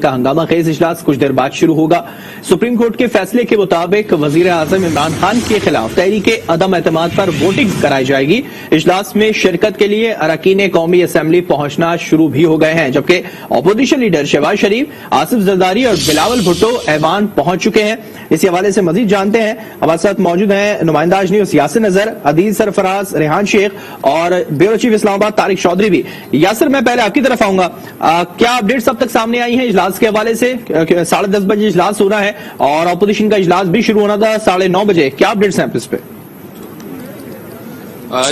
کا ہنگامہ خیز اجلاس کچھ دیر بعد شروع ہوگا۔ سپریم کورٹ کے فیصلے کے مطابق وزیر اعظم عمران خان کے خلاف تحریک عدم اعتماد پر ووٹنگ کرائی جائے گی۔ اجلاس میں شرکت کے لیے اراکین قومی اسمبلی پہنچنا شروع بھی ہو گئے ہیں، جبکہ اپوزیشن لیڈر شہباز شریف، آصف زرداری اور بلاول بھٹو ایوان پہنچ چکے ہیں۔ اسی حوالے سے مزید جانتے ہیں، ہمارے ساتھ موجود ہیں نمائندہ نیوز یاسر نذر، عدیل سرفراز، ریحان شیخ اور بیورو چیف اسلام آباد طارق چودھری بھی۔ یاسر، میں پہلے آپ کی طرف آؤں گا، کیا اپڈیٹس اب تک سامنے آئی ہیں اجلاس کے حوالے سے؟ 10:30 بجے اجلاس ہو رہا ہے اور اپوزیشن کا اجلاس بھی شروع ہونا تھا 9:30 بجے، کیا اپڈیٹس ہیں اس پہ؟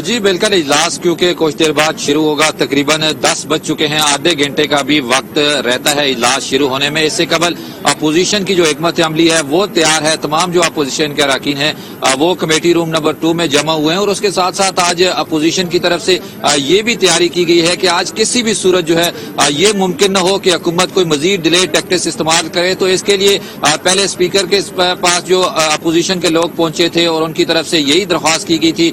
جی بالکل، اجلاس کیونکہ کچھ دیر بعد شروع ہوگا، تقریباً 10 بج چکے ہیں، آدھے گھنٹے کا بھی وقت رہتا ہے اجلاس شروع ہونے میں۔ اس سے قبل اپوزیشن کی جو حکمت عملی ہے وہ تیار ہے، تمام جو اپوزیشن کے اراکین ہیں وہ کمیٹی روم نمبر 2 میں جمع ہوئے ہیں، اور اس کے ساتھ ساتھ آج اپوزیشن کی طرف سے یہ بھی تیاری کی گئی ہے کہ آج کسی بھی صورت جو ہے یہ ممکن نہ ہو کہ حکومت کوئی مزید ڈیلے ٹیکٹکس استعمال کرے، تو اس کے لیے پہلے اسپیکر کے پاس جو اپوزیشن کے لوگ پہنچے تھے اور ان کی طرف سے یہی درخواست کی گئی تھی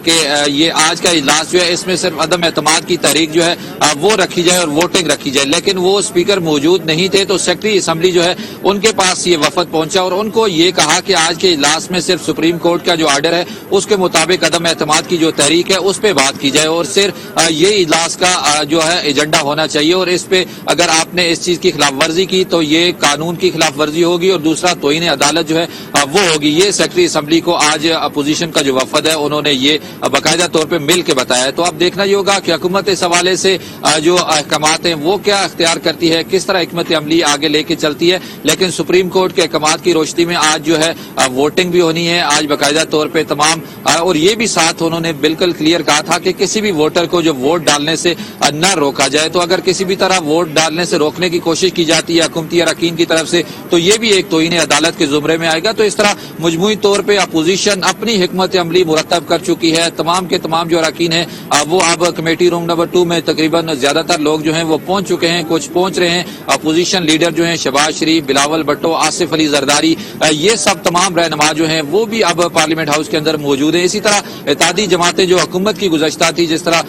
کہ یہ آج کا اجلاس جو ہے اس میں صرف عدم اعتماد کی تحریک جو ہے وہ رکھی جائے اور ووٹنگ رکھی جائے، لیکن وہ اسپیکر موجود نہیں تھے، تو سیکرٹری اسمبلی جو ہے ان کے پاس یہ وفد پہنچا اور ان کو یہ کہا کہ آج کے اجلاس میں صرف سپریم کورٹ کا جو آرڈر ہے اس کے مطابق عدم اعتماد کی جو تحریک ہے اس پہ بات کی جائے، اور صرف یہ اجلاس کا جو ہے ایجنڈا ہونا چاہیے، اور اس پہ اگر آپ نے اس چیز کی خلاف ورزی کی تو یہ قانون کی خلاف ورزی ہوگی، اور دوسرا توہین عدالت جو ہے وہ ہوگی۔ یہ سیکرٹری اسمبلی کو آج اپوزیشن کا جو وفد ہے انہوں نے یہ باقاعدہ طور پہ مل کے بتایا ہے۔ تو اب دیکھنا یہ ہوگا کہ حکومت اس حوالے سے جو احکامات ہیں وہ کیا اختیار کرتی ہے، کس طرح حکمت عملی آگے لے کے چلتی ہے، لیکن سپریم کورٹ کے احکامات کی روشنی میں آج جو ہے ووٹنگ بھی ہونی ہے، آج باقاعدہ طور پہ تمام، اور یہ بھی ساتھ انہوں نے بالکل کلیئر کہا تھا کہ کسی بھی ووٹر کو جو ووٹ ڈالنے سے نہ روکا جائے، تو اگر کسی بھی طرح ووٹ ڈالنے سے روکنے کی کوشش کی جاتی ہے حکومتی اراکین کی طرف سے تو یہ بھی ایک توہین عدالت کے زمرے میں آئے گا۔ تو اس طرح مجموعی طور پہ اپوزیشن اپنی حکمت عملی مرتب کر چکی ہے، تمام کے تمام جو اراکین ہیں وہ اب کمیٹی روم نمبر 2 میں تقریباً زیادہ تر لوگ جو ہیں وہ پہنچ چکے ہیں، کچھ پہنچ رہے ہیں۔ اپوزیشن لیڈر جو ہیں شہباز شریف، بلاول بھٹو، آصف علی زرداری، یہ سب تمام رہنما جو ہیں وہ بھی اب پارلیمنٹ ہاؤس کے اندر موجود ہیں۔ اسی طرح اتحادی جماعتیں جو حکومت کی گزشتہ تھی، جس طرح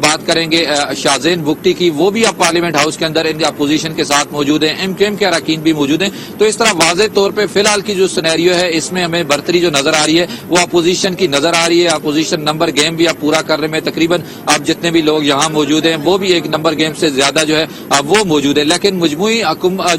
بات کریں گے شاہزین بگٹی کی، وہ بھی اب پارلیمنٹ ہاؤس کے اندر اپوزیشن کے ساتھ موجود ہیں، ایم کیو ایم کے اراکین بھی موجود ہیں۔ تو اس طرح واضح طور پہ فی الحال کی جو سینیریو ہے اس میں ہمیں برتری جو نظر آ رہی ہے وہ اپوزیشن کی نظر آ رہی ہے۔ اپوزیشن نمبر گیم بھی اب پورا کرنے میں تقریباً اب جتنے بھی لوگ یہاں موجود ہیں وہ بھی ایک نمبر گیم سے زیادہ جو ہے وہ موجود ہے، لیکن مجموعی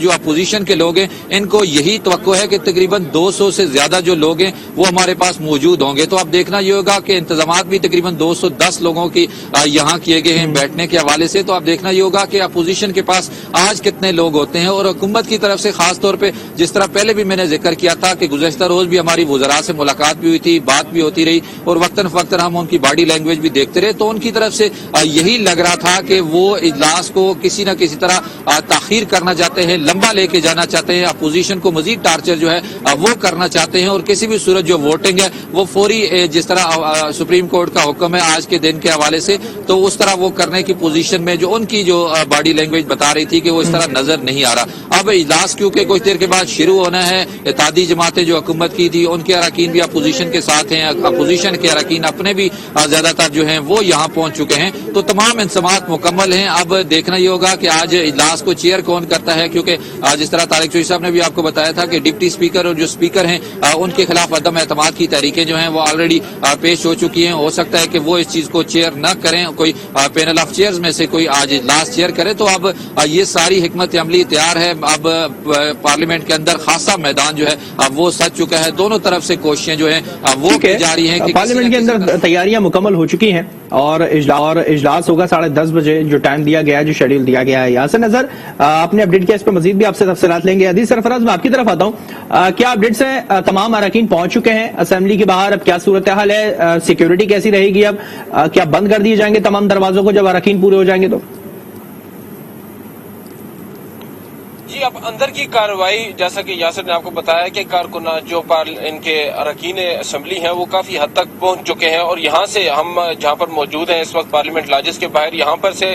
جو اپوزیشن کے لوگ ہیں ان کو یہی توقع ہے کہ تقریباً 200 سے زیادہ جو لوگ ہیں وہ ہمارے پاس موجود ہوں گے۔ تو اب دیکھنا یہ ہوگا کہ انتظامات بھی تقریباً 210 لوگوں کی یہاں کیے گئے ہیں بیٹھنے کے حوالے سے، تو اب دیکھنا یہ ہوگا کہ اپوزیشن کے پاس آج کتنے لوگ ہوتے ہیں، اور حکومت کی طرف سے خاص طور پہ جس طرح پہلے بھی میں نے ذکر کیا تھا کہ گزشتہ روز بھی ہماری وزراء سے ملاقات بھی ہوئی تھی، بات بھی ہوتی رہی، اور وقتاً فوقتاً ہم ان کی باڈی لینگویج بھی دیکھتے رہے، تو ان کی طرف سے یہی لگ رہا تھا کہ وہ اجلاس کو کسی نہ کسی طرح تاخیر کرنا چاہتے ہیں، لمبا لے کے جانا چاہتے ہیں، اپوزیشن کو مزید ٹارچر جو ہے وہ کرنا چاہتے ہیں، اور کسی بھی صورت جو ووٹنگ ہے وہ فوری جس طرح سپریم کورٹ کا حکم ہے آج کے دن کے حوالے سے، تو اس طرح وہ کرنے کی پوزیشن میں جو ان کی جو باڈی لینگویج بتا رہی تھی کہ وہ اس طرح نظر نہیں آ رہا۔ اب اجلاس کیونکہ کچھ دیر کے بعد شروع ہونا ہے، اتحادی جماعتیں جو حکومت کی تھی ان کے اراکین بھی اپوزیشن کے ساتھ ہیں، اپوزیشن کے اراکین اپنے بھی زیادہ تر جو ہیں وہ یہاں پہنچ چکے ہیں، تو تمام انتظامات مکمل ہیں۔ اب دیکھنا یہ ہوگا کہ آج اجلاس کو چیئر کون کرتا ہے، کیونکہ جس طرح طارق چودھری صاحب نے بھی آپ کو بتایا تھا کہ ڈپٹی اسپیکر اور جو اسپیکر ہیں ان کے خلاف عدم اعتماد کی تحریکیں جو ہیں وہ آلریڈی پیش ہو چکی ہیں، ہو سکتا ہے کہ وہ اس چیز کو چیئر نہ کریں، کوئی پینل آف چیئرز میں سے کوئی آج اجلاس چیئر کرے۔ تو اب یہ ساری حکمت عملی تیار ہے، اب پارلیمنٹ کے اندر خاصا میدان جو ہے وہ سج چکا ہے، دونوں طرف سے کوششیں جو ہیں وہ کی جاری ہیں کہ پارلیمنٹ کے اندر تیاریاں مکمل ہو چکی ہیں، اور اجلاس ہوگا 10:30 بجے جو ٹائم دیا گیا ہے، جو شیڈیول دیا گیا ہے۔ یاسر نذر، آپ نے اپڈیٹ کیا، اس پہ مزید بھی آپ سے تفصیلات لیں گے۔ عدیل سرفراز، میں آپ کی طرف آتا ہوں، کیا اپڈیٹس ہیں؟ تمام اراکین پہنچ چکے ہیں اسمبلی کے باہر، اب کیا صورتحال ہے؟ سیکیورٹی کیسی رہے گی؟ اب کیا بند کر دیے جائیں گے تمام دروازوں کو جب اراکین پورے ہو جائیں گے تو؟ جی، اب اندر کی کارروائی جیسا کہ یاسر نے آپ کو بتایا کہ کارکنان جو ان کے اراکین اسمبلی ہیں وہ کافی حد تک پہنچ چکے ہیں، اور یہاں سے ہم جہاں پر موجود ہیں اس وقت پارلیمنٹ لاجز کے باہر، یہاں پر سے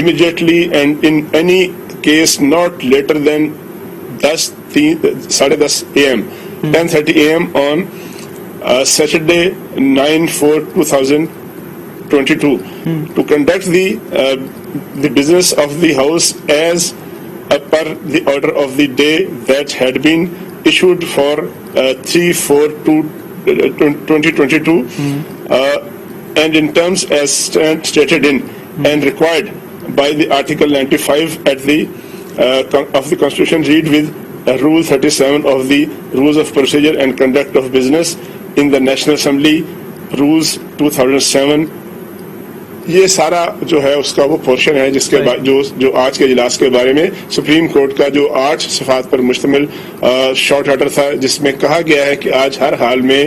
immediately and in any case not later than 10:30 a.m. 10:30 a.m. on Saturday 9/4/2022 to conduct the business of the House as per the order of the day that had been issued for 3/4/2022 and in terms as stated in and required by the Article 95 of the Constitution read with Rule 37 of the Rules of Procedure and Conduct of Business in the National Assembly, Rules 2007. یہ سارا جو ہے اس کا وہ portion ہے جس کے بعد جو آج کے اجلاس کے بارے میں سپریم کورٹ کا جو 8 صفحات پر مشتمل شارٹ آرڈر تھا، جس میں کہا گیا ہے کہ آج ہر حال میں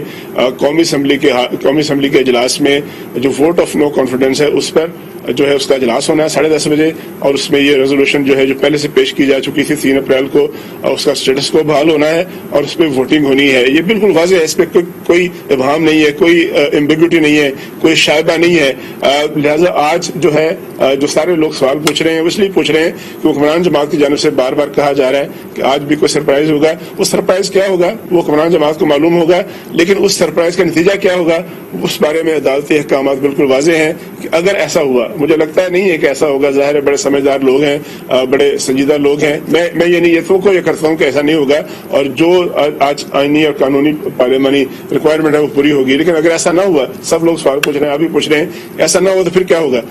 قومی اسمبلی کے اجلاس میں جو ووٹ آف نو کانفیڈنس ہے اس پر جو ہے اس کا اجلاس ہونا ہے 10:30 بجے، اور اس میں یہ ریزولوشن جو ہے جو پہلے سے پیش کی جا چکی تھی 3 اپریل کو، اس کا سٹیٹس کو بحال ہونا ہے اور اس پہ ووٹنگ ہونی ہے۔ یہ بالکل واضح ہے، اس پہ کوئی ابہام نہیں ہے، کوئی ایمبیگوٹی نہیں ہے، کوئی شائبہ نہیں ہے۔ لہذا آج جو ہے جو سارے لوگ سوال پوچھ رہے ہیں وہ اس لیے پوچھ رہے ہیں کہ حکمران جماعت کی جانب سے بار بار کہا جا رہا ہے کہ آج بھی کوئی سرپرائز ہوگا۔ وہ سرپرائز کیا ہوگا وہ حکمران جماعت کو معلوم ہوگا، لیکن اس سرپرائز کا نتیجہ کیا ہوگا اس بارے میں عدالتی احکامات بالکل واضح ہیں کہ اگر ایسا ہوا، مجھے لگتا ہے نہیں ہے کہ ایسا ہوگا، ظاہر ہے بڑے سمجھدار لوگ ہیں، بڑے سنجیدہ لوگ ہیں، میں یہ نہیں یہ کرتا ہوں کہ ایسا نہیں ہوگا اور جو آج آئینی اور قانونی پارلیمانی ریکوائرمنٹ ہے وہ پوری ہوگی، لیکن اگر ایسا نہ ہوا، سب لوگ سوال پوچھ رہے ہیں، ابھی پوچھ رہے ہیں، ایسا نہ ہوا تو پھر کیا ہوگا؟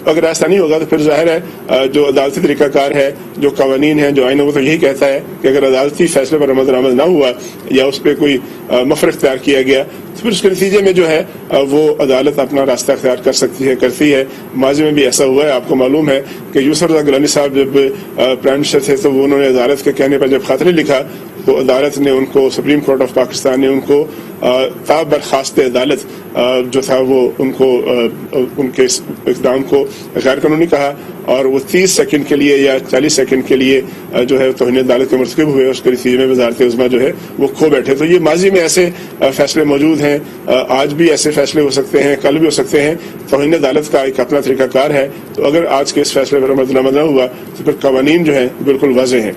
اگر ایسا نہیں ہوگا تو پھر ظاہر ہے جو عدالتی طریقہ کار ہے، جو قوانین ہیں، جو آئین ہے، وہ تو یہی کہتا ہے کہ اگر عدالتی فیصلے پر عمل نہ ہوا یا اس پہ کوئی مفر اختیار کیا گیا تو پھر اس کے نتیجے میں جو ہے وہ عدالت اپنا راستہ اختیار کر سکتی ہے، کرتی ہے۔ ماضی میں بھی ایسا ہوا ہے، آپ کو معلوم ہے کہ یوسف رضا گیلانی صاحب جب پرائم منسٹر تھے تو انہوں نے عدالت کے کہنے پر جب خاطر لکھا تو عدالت نے ان کو، سپریم کورٹ آف پاکستان نے ان کو تا برخاست عدالت جو تھا وہ ان کو ان کے اقدام کو غیر قانونی کہا اور وہ 30 سیکنڈ کے لیے یا 40 سیکنڈ کے لیے جو ہے توہین عدالت کے مرتکب ہوئے، اس کے نتیجے میں وزارت عظمیٰ جو ہے وہ کھو بیٹھے۔ تو یہ ماضی میں ایسے فیصلے موجود ہیں، آج بھی ایسے فیصلے ہو سکتے ہیں، کل بھی ہو سکتے ہیں۔ توہین عدالت کا ایک اپنا طریقہ کار ہے، تو اگر آج کے اس فیصلے پر عمل نہ ہوا تو پھر قوانین جو ہیں بالکل واضح ہیں۔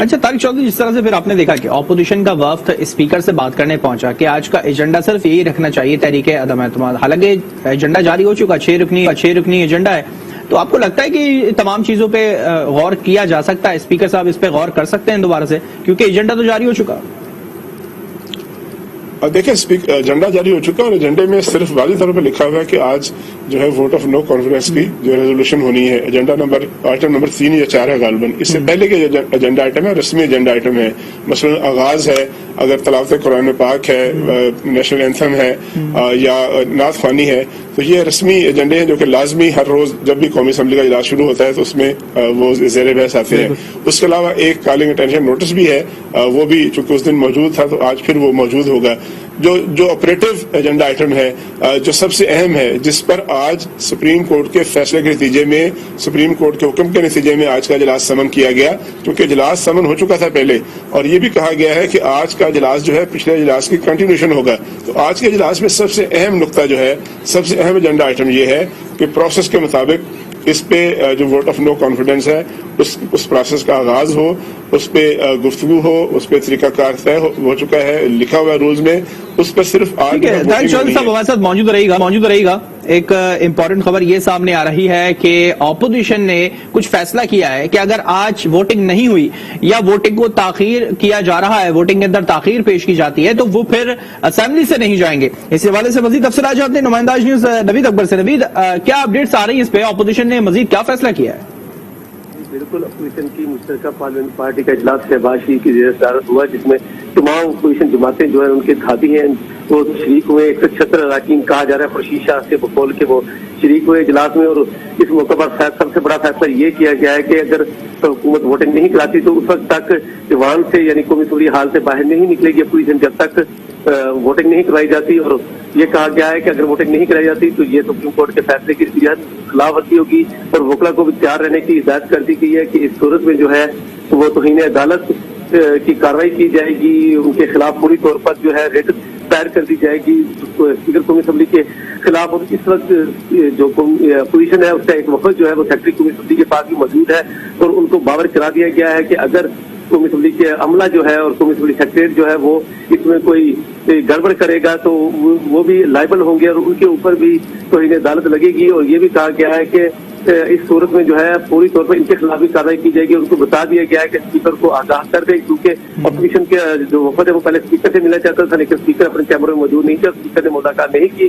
اچھا طارق چودھری، جس طرح سے پھر آپ نے دیکھا کہ اپوزیشن کا وفد اسپیکر سے بات کرنے پہنچا کہ آج کا ایجنڈا صرف یہی رکھنا چاہیے تحریک عدم اعتماد، حالانکہ ایجنڈا جاری ہو چکا، 6 رکنی ایجنڈا ہے، تو آپ کو لگتا ہے کہ تمام چیزوں پہ غور کیا جا سکتا ہے؟ اسپیکر صاحب اس پہ غور کر سکتے ہیں دوبارہ سے، کیونکہ ایجنڈا تو جاری ہو چکا؟ دیکھیں ایجنڈا جاری ہو چکا اور ایجنڈے میں صرف واضح طور پہ لکھا ہوا ہے کہ آج جو ہے ووٹ آف نو کانفیڈنس کی جو ریزولوشن ہونی ہے۔ ایجنڈا آئٹم نمبر 3 یا 4 ہے غالباً، اس سے پہلے کے ایجنڈا آئٹم ہے، رسمی ایجنڈا آئٹم ہے، مثلا آغاز ہے، اگر تلاوت قرآن پاک ہے، نیشنل اینتھم ہے یا نعت خوانی ہے، تو یہ رسمی ایجنڈے ہیں جو کہ لازمی ہر روز جب بھی قومی اسمبلی کا اجلاس شروع ہوتا ہے تو اس میں وہ زیر بحث آتے ہیں۔ اس کے علاوہ ایک کالنگ اٹینشن نوٹس بھی ہے، وہ بھی چونکہ اس دن موجود تھا تو آج پھر وہ موجود ہوگا۔ جو آپریٹو ایجنڈا آئٹم ہے، جو سب سے اہم ہے، جس پر آج سپریم کورٹ کے فیصلے کے نتیجے میں، سپریم کورٹ کے حکم کے نتیجے میں آج کا اجلاس سمن کیا گیا، کیونکہ اجلاس سمن ہو چکا تھا پہلے، اور یہ بھی کہا گیا ہے کہ آج کا اجلاس جو ہے پچھلے اجلاس کی کنٹینیوشن ہوگا۔ تو آج کے اجلاس میں سب سے اہم نقطہ جو ہے، سب سے اہم ایجنڈا آئٹم یہ ہے کہ پروسیس کے مطابق اس پہ جو ووٹ آف نو کانفیڈنس ہے اس پروسیس کا آغاز ہو، اس پہ گفتگو ہو، اس پہ طریقہ کار طے ہو چکا ہے، لکھا ہوا ہے رولز میں، اس پر صرف آج طارق چودھری صاحب ہمارے ساتھ موجود رہے گا۔ ایک امپورٹنٹ خبر یہ سامنے آ رہی ہے کہ اپوزیشن نے کچھ فیصلہ کیا ہے کہ اگر آج ووٹنگ نہیں ہوئی یا ووٹنگ کو تاخیر کیا جا رہا ہے، ووٹنگ کے اندر تاخیر پیش کی جاتی ہے، تو وہ پھر اسمبلی سے نہیں جائیں گے۔ اس حوالے سے مزید تفصیلات جانتے ہیں نمائندہ نیوز نوید اکبر سے۔ نوید، کیا اپڈیٹس آ رہی ہیں اس پہ؟ اپوزیشن نے مزید کیا فیصلہ کیا ہے؟ بالکل، اپوزیشن کی مشترکہ پارلیمنٹ پارٹی کا اجلاس شہباز شریف کی زیر صدارت ہوا، جس میں تمام اپوزیشن جماعتیں جو ہیں ان کے دھاتی ہیں وہ شریک ہوئے۔ 176 اراکین کہا جا رہا ہے پرشیشہ سے بقول کے وہ شریک ہوئے اجلاس میں، اور اس موقع پر سب سے بڑا فیصلہ یہ کیا گیا ہے کہ اگر حکومت ووٹنگ نہیں کراتی تو اس وقت تک ایوان سے یعنی قومی اسمبلی ہال سے باہر نہیں نکلے گی اپوزیشن جب تک ووٹنگ نہیں کرائی جاتی، اور یہ کہا گیا ہے کہ اگر ووٹنگ نہیں کرائی جاتی تو یہ سپریم کورٹ کے فیصلے کی خلاف ورزی ہوگی، اور وکلا کو بھی تیار رہنے کی ہدایت کر دی گئی ہے کہ اس صورت میں جو ہے وہ توہین عدالت کی کارروائی کی جائے گی، ان کے خلاف پوری طور پر جو ہے ریٹ دائر کر دی جائے گی اسپیکر قومی اسمبلی کے خلاف۔ اور اس وقت جو اپوزیشن ہے اس کا ایک وفد جو ہے وہ سیکرٹری قومی اسمبلی کے پاس بھی موجود ہے، اور ان کو باور کرا دیا گیا ہے کہ اگر قومی اسمبلی کے عملہ جو ہے اور قومی اسمبلی سیکریٹریٹ جو ہے وہ اس میں کوئی گڑبڑ کرے گا تو وہ بھی لائبل ہوں گے اور ان کے اوپر بھی توہین عدالت لگے گی۔ اور یہ بھی کہا گیا ہے کہ اس صورت میں جو ہے پوری طور پر ان کے خلاف بھی کارروائی کی جائے گی۔ ان کو بتا دیا گیا ہے کہ اسپیکر کو آگاہ کر دیں، کیونکہ اپوزیشن کے جو وفد ہے وہ پہلے اسپیکر سے ملنا چاہتا تھا، لیکن اسپیکر اپنے چیمبر میں موجود نہیں تھا، اسپیکر نے ملاقات نہیں کی،